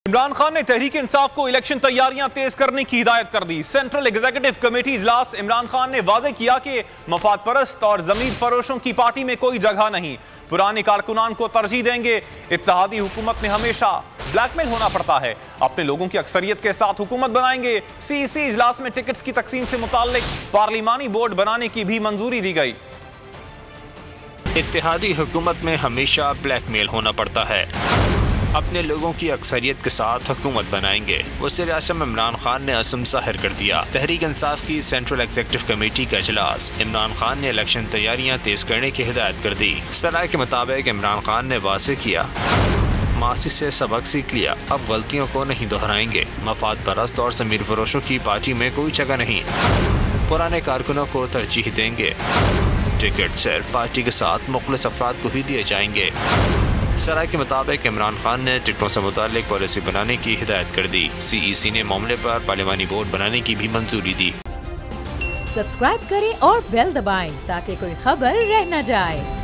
इमरान खान ने तहरीक इंसाफ को इलेक्शन तैयारियां तेज करने की हिदायत कर दी। सेंट्रल एग्जीक्यूटिव कमेटी इजलास इमरान खान ने वाजे किया कि मफाद परस्त और जमीन फरोशों की पार्टी में कोई जगह नहीं, पुराने कारकुनान को तरजीह देंगे। इत्तेहादी हुकूमत में हमेशा ब्लैकमेल होना पड़ता है, अपने लोगों की अक्सरियत के साथ हुकूमत बनाएंगे। सीईसी इजलास में टिकट्स की तकसीम से मुताल्लिक पार्लिमानी बोर्ड बनाने की भी मंजूरी दी गई। इत्तेहादी हुकूमत में हमेशा ब्लैकमेल होना पड़ता है, अपने लोगों की अक्सरियत के साथ हुकूमत बनाएंगे। वज़ीर आज़म इमरान खान ने असम ज़ाहिर कर दिया। तहरीक इंसाफ की सेंट्रल एग्जीक्यूटिव कमेटी का इजलास, इमरान खान ने इलेक्शन तैयारियां तेज करने की हिदायत कर दी। सराय के मुताबिक इमरान खान ने वाज़े किया, मासी से सबक सीख लिया, अब गलतियों को नहीं दोहराएंगे। मफाद परस्त और ज़मीर फरोशों की पार्टी में कोई जगह नहीं, पुराने कारकुनों को तरजीह देंगे। टिकट सिर्फ पार्टी के साथ मुखलिस अफराद को ही दिए जाएंगे। सराय के मुताबिक इमरान खान ने टिकटों से मुताल्लिक पॉलिसी बनाने की हिदायत कर दी। सीईसी ने मामले पर पार्लिमानी बोर्ड बनाने की भी मंजूरी दी। सब्सक्राइब करें और बेल दबाएं ताकि कोई खबर रह न जाए।